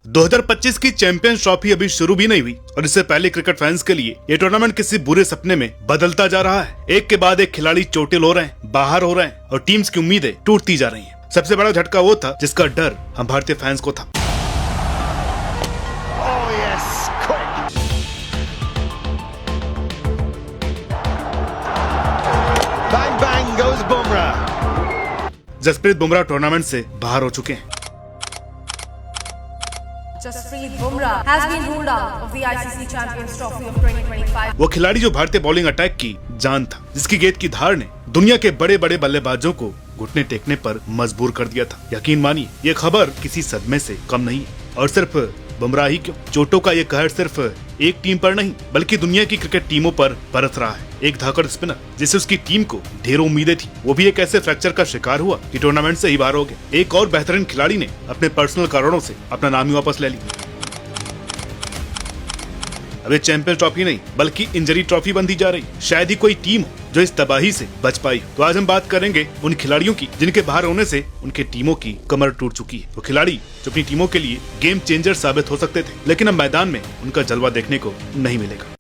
2025 की champions trophy अभी शुरू भी नहीं हुई और इससे पहले क्रिकेट फैंस के लिए ये टूर्नामेंट किसी बुरे सपने में बदलता जा रहा है। एक के बाद एक खिलाड़ी चोटिल हो रहे हैं, बाहर हो रहे हैं और टीम्स की उम्मीदें टूटती जा रही हैं। सबसे बड़ा झटका वो था जिसका डर हम भारतीय फैंस को था। जसप्रीत बुमराह टूर्नामेंट से बाहर हो चुके हैं। Jasprit Bumrah has been ruled out of the ICC Champions Trophy of 2025. वो खिलाड़ी जो भारतीय बॉलिंग अटैक की जान था, जिसकी गेंद की धार ने दुनिया के बड़े बड़े बल्लेबाजों को घुटने टेकने पर मजबूर कर दिया था। यकीन मानिए ये खबर किसी सदमे से कम नहीं है। और सिर्फ बुमराह ही क्यों, चोटों का ये कहर सिर्फ एक टीम पर नहीं बल्कि दुनिया की क्रिकेट टीमों पर बरस रहा है। एक धाकड़ स्पिनर जिससे उसकी टीम को ढेरों उम्मीदें थी, वो भी एक ऐसे फ्रैक्चर का शिकार हुआ कि टूर्नामेंट से ही बाहर हो गया। एक और बेहतरीन खिलाड़ी ने अपने पर्सनल कारणों से अपना नाम ही वापस ले लिया। अब ये चैंपियंस ट्रॉफी नहीं बल्कि इंजरी ट्रॉफी बनती जा रही। शायद ही कोई टीम हो जो इस तबाही से बच पाई। तो आज हम बात करेंगे उन खिलाड़ियों की जिनके बाहर होने से उनके टीमों की कमर टूट चुकी है। वो खिलाड़ी जो अपनी टीमों के लिए गेम चेंजर साबित हो सकते थे, लेकिन अब मैदान में उनका जलवा देखने को नहीं मिलेगा।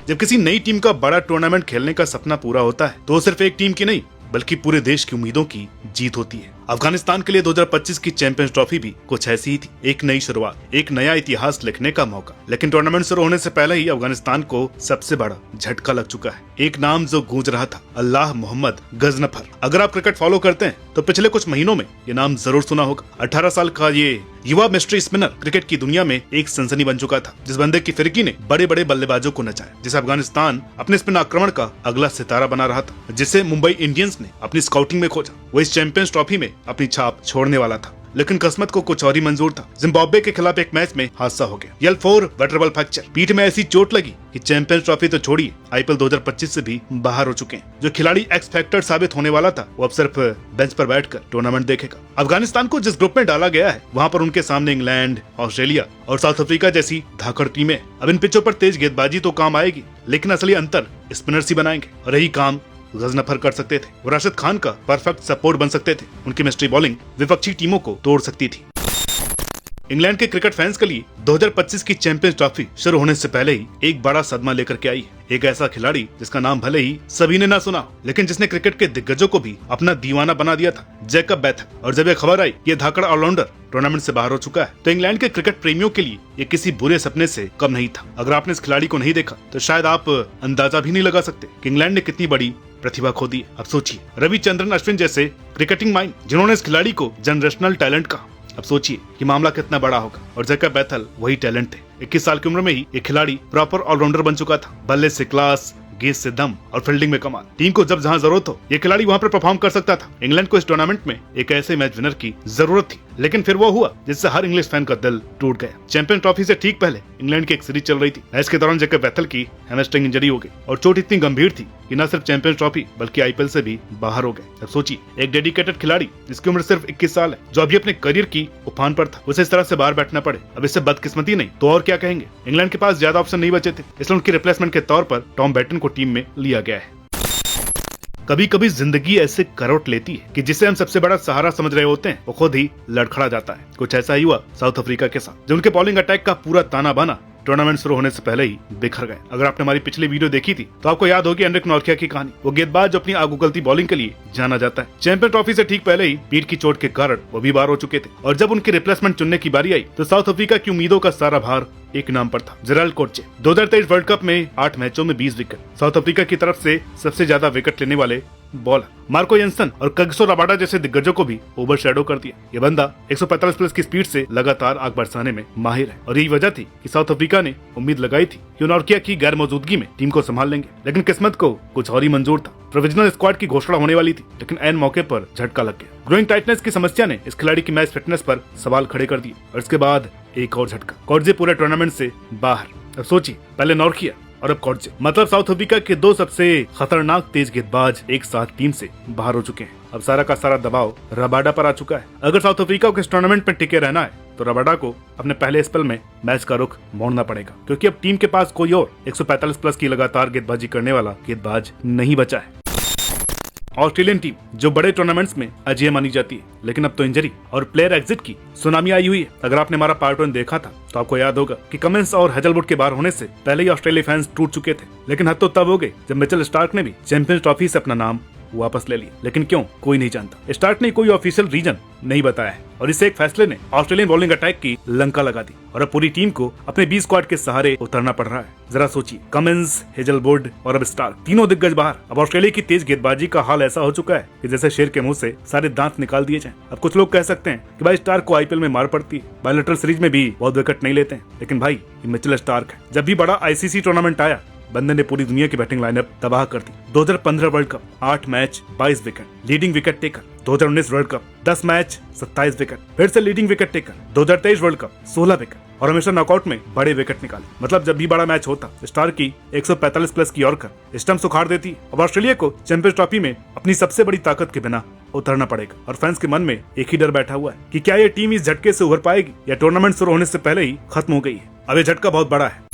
जब किसी नई टीम का बड़ा टूर्नामेंट खेलने का सपना पूरा होता है तो सिर्फ एक टीम की नहीं बल्कि पूरे देश की उम्मीदों की जीत होती है। अफगानिस्तान के लिए 2025 की चैंपियंस ट्रॉफी भी कुछ ऐसी ही थी। एक नई शुरुआत, एक नया इतिहास लिखने का मौका। लेकिन टूर्नामेंट शुरू होने से पहले ही अफगानिस्तान को सबसे बड़ा झटका लग चुका है। एक नाम जो गूंज रहा था, अल्लाह मोहम्मद गजनफर। अगर आप क्रिकेट फॉलो करते हैं तो पिछले कुछ महीनों में ये नाम जरूर सुना होगा। 18 साल का ये युवा मिस्ट्री स्पिनर क्रिकेट की दुनिया में एक सनसनी बन चुका था। जिस बंदे की फिरकी ने बड़े बड़े बल्लेबाजों को नचाया, जिसे अफगानिस्तान अपने स्पिन आक्रमण का अगला सितारा बना रहा था, जिसे मुंबई इंडियंस ने अपनी स्काउटिंग में खोजा, वो इस चैंपियंस ट्रॉफी में अपनी छाप छोड़ने वाला था। लेकिन किस्मत को कुछ और ही मंजूर था। जिम्बाब्वे के खिलाफ एक मैच में हादसा हो गया। L4 वर्टेब्रल फ्रैक्चर, पीठ में ऐसी चोट लगी कि चैंपियंस ट्रॉफी तो छोड़िए, IPL 2025 से भी बाहर हो चुके हैं। जो खिलाड़ी एक्स फैक्टर साबित होने वाला था वो अब सिर्फ बेंच पर बैठकर टूर्नामेंट देखेगा। अफगानिस्तान को जिस ग्रुप में डाला गया है वहाँ पर उनके सामने इंग्लैंड, ऑस्ट्रेलिया और साउथ अफ्रीका जैसी धाकड़ टीमें। अब इन पिचों पर तेज गेंदबाजी तो काम आएगी, लेकिन असली अंतर स्पिनर्स ही बनाएंगे और यही काम गजनफर कर सकते थे। वो राशिद खान का परफेक्ट सपोर्ट बन सकते थे। उनकी मिस्ट्री बॉलिंग विपक्षी टीमों को तोड़ सकती थी। इंग्लैंड के क्रिकेट फैंस के लिए 2025 की चैंपियंस ट्रॉफी शुरू होने से पहले ही एक बड़ा सदमा लेकर के आई है। एक ऐसा खिलाड़ी जिसका नाम भले ही सभी ने ना सुना, लेकिन जिसने क्रिकेट के दिग्गजों को भी अपना दीवाना बना दिया था, जैकब बेथेल। और जब ये खबर आई कि ये धाकड़ ऑलराउंडर टूर्नामेंट से बाहर हो चुका है तो इंग्लैंड के क्रिकेट प्रेमियों के लिए ये किसी बुरे सपने से कम नहीं था। अगर आपने इस खिलाड़ी को नहीं देखा तो शायद आप अंदाजा भी नहीं लगा सकते कि इंग्लैंड ने कितनी बड़ी प्रतिभा खो दी। अब सोचिए, रविचंद्रन अश्विन जैसे क्रिकेटिंग माइंड जिन्होंने इस खिलाड़ी को जनरेशनल टैलेंट कहा, अब सोचिए कि मामला कितना बड़ा होगा। और जैकब बेथेल वही टैलेंट थे। 21 साल की उम्र में ही एक खिलाड़ी प्रॉपर ऑलराउंडर बन चुका था। बल्ले से क्लास, गेंद से दम और फील्डिंग में कमाल। टीम को जब जहां जरूरत हो ये खिलाड़ी वहां पर परफॉर्म कर सकता था। इंग्लैंड को इस टूर्नामेंट में एक ऐसे मैच विनर की जरूरत थी, लेकिन फिर वो हुआ जिससे हर इंग्लिश फैन का दिल टूट गया। चैंपियन ट्रॉफी से ठीक पहले इंग्लैंड की एक सीरीज चल रही थी। मैच के दौरान जैकब बेथेल की हैमस्ट्रिंग इंजरी हो गई और चोट इतनी गंभीर थी कि न सिर्फ चैंपियंस ट्रॉफी बल्कि IPL से भी बाहर हो गए। अब सोचिए, एक डेडिकेटेड खिलाड़ी जिसकी उम्र सिर्फ 21 साल है, जो अभी अपने करियर की उफान पर था, उसे इस तरह से बाहर बैठना पड़े। अब इससे बदकिस्मती नहीं तो और क्या कहेंगे। इंग्लैंड के पास ज्यादा ऑप्शन नहीं बचे थे, इसलिए उनकी रिप्लेसमेंट के तौर पर टॉम बैटन को टीम में लिया गया है। कभी कभी जिंदगी ऐसे करवट लेती है कि जिसे हम सबसे बड़ा सहारा समझ रहे होते हैं वो खुद ही लड़खड़ा जाता है। कुछ ऐसा ही हुआ साउथ अफ्रीका के साथ, जो उनके बॉलिंग अटैक का पूरा ताना बाना टूर्नामेंट शुरू होने से पहले ही बिखर गए। अगर आपने हमारी पिछली वीडियो देखी थी तो आपको याद होगी एंड्रिक नॉर्किया की कहानी। वो गेंदबाज जो अपनी आग उगलती बॉलिंग के लिए जाना जाता है। चैंपियन ट्रॉफी से ठीक पहले ही पीठ की चोट के कारण वो भी बाहर हो चुके थे और जब उनकी रिप्लेसमेंट चुनने की बारी आई तो साउथ अफ्रीका की उम्मीदों का सारा भार एक नाम पर था, जेराल्ड कोर्चे। 2023 वर्ल्ड कप में 8 मैचों में 20 विकेट। साउथ अफ्रीका की तरफ से सबसे ज्यादा विकेट लेने वाले बॉलर मार्को येंसन और कगिसो रबाडा जैसे दिग्गजों को भी ओवरशैडो कर दिया। ये बंदा 145 प्लस की स्पीड से लगातार आग बरसाने में माहिर है और यही वजह थी कि साउथ अफ्रीका ने उम्मीद लगाई थी कि नॉर्किया की गैर मौजूदगी में टीम को संभाल लेंगे। लेकिन किस्मत को कुछ और ही मंजूर था। प्रोविजनल स्क्वाड की घोषणा होने वाली थी, लेकिन ऐन मौके पर झटका लग गया। ग्रोइंग टाइटनेस की समस्या ने इस खिलाड़ी की मैच फिटनेस पर सवाल खड़े कर दिए और इसके बाद एक और झटका, कोर्जे पूरे टूर्नामेंट से बाहर। अब सोचिए, पहले नॉर्किया और अब कोर्जे, मतलब साउथ अफ्रीका के दो सबसे खतरनाक तेज गेंदबाज एक साथ टीम से बाहर हो चुके हैं। अब सारा का सारा दबाव रबाडा पर आ चुका है। अगर साउथ अफ्रीका को इस टूर्नामेंट में टिके रहना है तो रबाडा को अपने पहले स्पेल में मैच का रुख मोड़ना पड़ेगा, क्योंकि अब टीम के पास कोई और 145 प्लस की लगातार गेंदबाजी करने वाला गेंदबाज नहीं बचा है। ऑस्ट्रेलियन टीम जो बड़े टूर्नामेंट्स में अजय मानी जाती है, लेकिन अब तो इंजरी और प्लेयर एग्जिट की सुनामी आई हुई है। अगर आपने हमारा पार्ट 1 देखा था तो आपको याद होगा कि कमिंस और हेजलवुड के बाहर होने से पहले ही ऑस्ट्रेलिया फैंस टूट चुके थे, लेकिन हद तो तब हो गई जब मिचेल स्टार्क ने भी चैंपियंस ट्रॉफी से अपना नाम वापस ले लिया। लेकिन क्यों, कोई नहीं जानता। स्टार्क ने कोई ऑफिशियल रीजन नहीं बताया है और इस एक फैसले ने ऑस्ट्रेलियन बॉलिंग अटैक की लंका लगा दी और अब पूरी टीम को अपने 20 स्क्वाड के सहारे उतरना पड़ रहा है। जरा सोचिए, कमिंस, हेजलवुड और अब स्टार्क, तीनों दिग्गज बाहर। अब ऑस्ट्रेलिया की तेज गेंदबाजी का हाल ऐसा हो चुका है कि जैसे शेर के मुंह से सारे दांत निकाल दिए जाएं। अब कुछ लोग कह सकते हैं कि भाई स्टार्क को आईपीएल में मार पड़ती है, बायलैटरल सीरीज में भी बहुत विकेट नहीं लेते हैं, लेकिन भाई ये मिचेल स्टार्क है। जब भी बड़ा आईसीसी टूर्नामेंट आया, बंदे ने पूरी दुनिया की बैटिंग लाइनअप तबाह कर दी। 2015 world cup 8 match 22 wicket, leading wicket taker. 2019 world cup 10 match 27 wicket, फिर से leading wicket taker. 2023 world cup 16 wicket और हमेशा नॉकआउट में बड़े विकेट निकाले। मतलब जब भी बड़ा मैच होता, स्टार की 145 प्लस की यॉर्कर स्टंप्स उखाड़ देती। अब ऑस्ट्रेलिया को चैंपियंस ट्रॉफी में अपनी सबसे बड़ी ताकत के बिना उतरना पड़ेगा और फैंस के मन में एक ही डर बैठा हुआ है कि क्या ये टीम इस झटके से उभर पाएगी या टूर्नामेंट शुरू होने से पहले ही खत्म हो गई है। अब ये झटका बहुत बड़ा है।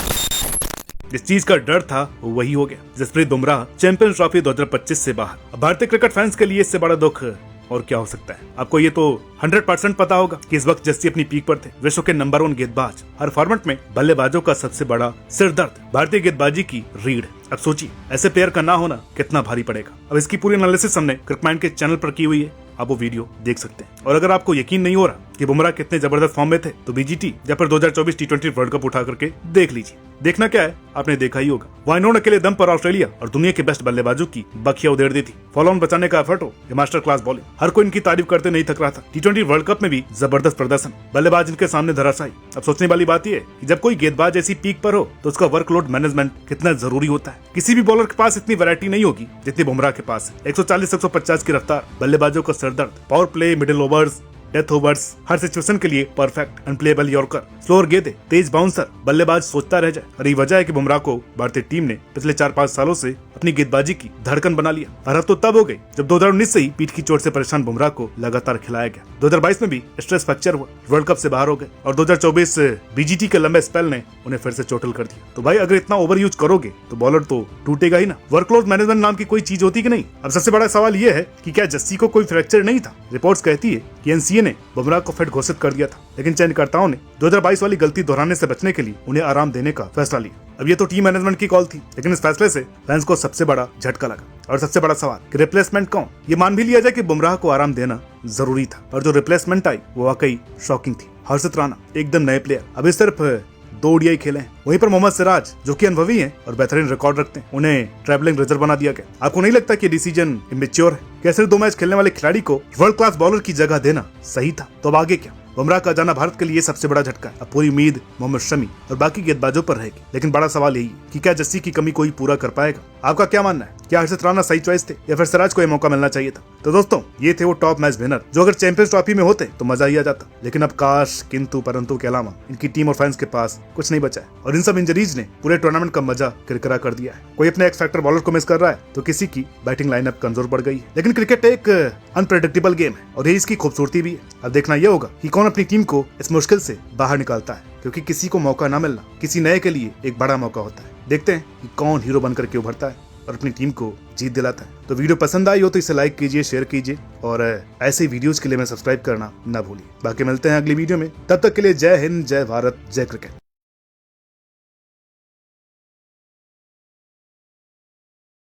जिस चीज का डर था वो वही हो गया। जसप्रीत बुमराह चैंपियंस ट्रॉफी 2025 से बाहर। भारतीय क्रिकेट फैंस के लिए इससे बड़ा दुख और क्या हो सकता है। आपको ये तो 100% पता होगा कि इस वक्त जस्सी अपनी पीक पर थे, विश्व के नंबर 1 गेंदबाज, हर फॉर्मेट में बल्लेबाजों का सबसे बड़ा सिरदर्द, भारतीय गेंदबाजी की रीढ़। अब सोचिए, ऐसे प्लेयर का ना होना कितना भारी पड़ेगा। अब इसकी पूरी एनालिसिस हमने क्रिकमाइंड के चैनल पर की हुई है, आप वो वीडियो देख सकते हैं। और अगर आपको यकीन नहीं हो रहा कि बुमराह कितने जबरदस्त फॉर्म में थे, तो बीजीटी या फिर 2024 T20 वर्ल्ड कप उठा करके देख लीजिए। देखना क्या है, आपने देखा ही होगा। वहां इन्होंने अकेले दम पर ऑस्ट्रेलिया और दुनिया के बेस्ट बल्लेबाजों की बखिया उधेड़ दी थी। फॉलो ऑन बचाने का एफर्ट हो या मास्टर क्लास बॉलिंग, हर कोई इनकी तारीफ करते नहीं थक रहा था। T20 वर्ल्ड कप में भी जबरदस्त प्रदर्शन, बल्लेबाज इनके सामने धराशायी। अब सोचने वाली बात यह है कि जब कोई गेंदबाज ऐसी पीक पर हो तो उसका वर्कलोड मैनेजमेंट कितना जरूरी होता है। किसी भी बॉलर के पास इतनी वैरायटी नहीं होगी जितनी बुमराह के पास है। 140-150 की रफ्तार, बल्लेबाजों का सरदर्द, power play, middle overs, death overs, हर सिचुएशन के लिए परफेक्ट, अनप्लेएबल यॉर्कर, स्लोअर गेंदें, तेज बाउंसर, बल्लेबाज सोचता रह जाए। और यही वजह है कि बुमराह को भारतीय टीम ने पिछले 4-5 सालों से अपनी गेंदबाजी की धड़कन बना लिया। और अब तो तब हो गई जब 2019 से ही पीठ की चोट से परेशान बुमराह को लगातार खिलाया गया। 2022 में भी स्ट्रेस फ्रैक्चर हुआ, वर्ल्ड कप से बाहर हो गए और 2024 बीजीटी के लंबे स्पेल ने उन्हें फिर से चोटिल कर दिया। तो भाई अगर इतना ओवर यूज करोगे तो बॉलर तो टूटेगा ही ना। वर्कलोड मैनेजमेंट नाम की कोई चीज होती कि नहीं। अब सबसे बड़ा सवाल यह है कि क्या जस्सी को कोई फ्रैक्चर नहीं था। रिपोर्ट्स कहती है कि एनसीए ने बुमराह को फिट घोषित कर दिया था, लेकिन चयनकर्ताओं ने 2022 वाली गलती दोहराने से बचने के लिए उन्हें आराम देने का फैसला लिया। अब ये तो टीम मैनेजमेंट की कॉल थी, लेकिन इस फैसले से फैंस को सबसे बड़ा झटका लगा। और सबसे बड़ा सवाल कि रिप्लेसमेंट कौन। ये मान भी लिया जाए कि बुमराह को आराम देना जरूरी था, और जो रिप्लेसमेंट आई वो वाकई शॉकिंग थी। हर्षित राणा एकदम नए प्लेयर, अभी सिर्फ 2 ODI खेले हैं। वहीं पर मोहम्मद सिराज जो कि अनुभवी हैं और बेहतरीन रिकॉर्ड रखते हैं, उन्हें ट्रैवलिंग रिजर्व बना दिया गया। आपको नहीं लगता कि डिसीजन इमेच्योर है? क्या सिर्फ 2 मैच खेलने वाले खिलाड़ी को वर्ल्ड क्लास बॉलर की जगह देना सही था? तो अब आगे क्या? बुमराह का जाना भारत के लिए सबसे बड़ा झटका है। अब पूरी उम्मीद मोहम्मद शमी और बाकी गेंदबाजों पर रहेगी, लेकिन बड़ा सवाल यही कि क्या जस्सी की कमी कोई पूरा कर पाएगा? आपका क्या मानना है? क्या हर्षित राणा सही चॉइस थे या फिर सिराज को यह मौका मिलना चाहिए था? तो दोस्तों, ये थे वो टॉप मैच विनर जो अगर चैंपियंस ट्रॉफी में होते तो मजा ही आ जाता। लेकिन अब काश, किंतु परंतु के अलावा इनकी टीम और फैंस के पास कुछ नहीं बचा है और इन सब इंजरीज ने पूरे टूर्नामेंट का मजा किरकिरा कर दिया है। कोई अपने एक्स फैक्टर बॉलर को मिस कर रहा है तो किसी की बैटिंग लाइनअप कमजोर पड़ गई है। लेकिन क्रिकेट एक अनप्रेडिक्टेबल गेम है और ये इसकी खूबसूरती भी है। अब देखना यह होगा कि कौन अपनी टीम को इस मुश्किल से बाहर निकालता है, क्योंकि किसी को मौका ना मिलना किसी नए के लिए एक बड़ा मौका होता है। देखते हैं कि कौन हीरो बनकर के उभरता है और अपनी टीम को जीत दिलाता है। तो वीडियो पसंद आई हो तो इसे लाइक कीजिए, शेयर कीजिए और ऐसे वीडियोस के लिए मैं सब्सक्राइब करना ना भूलिए। बाकी मिलते हैं अगली वीडियो में, तब तक के लिए जय हिंद, जय भारत, जय क्रिकेट।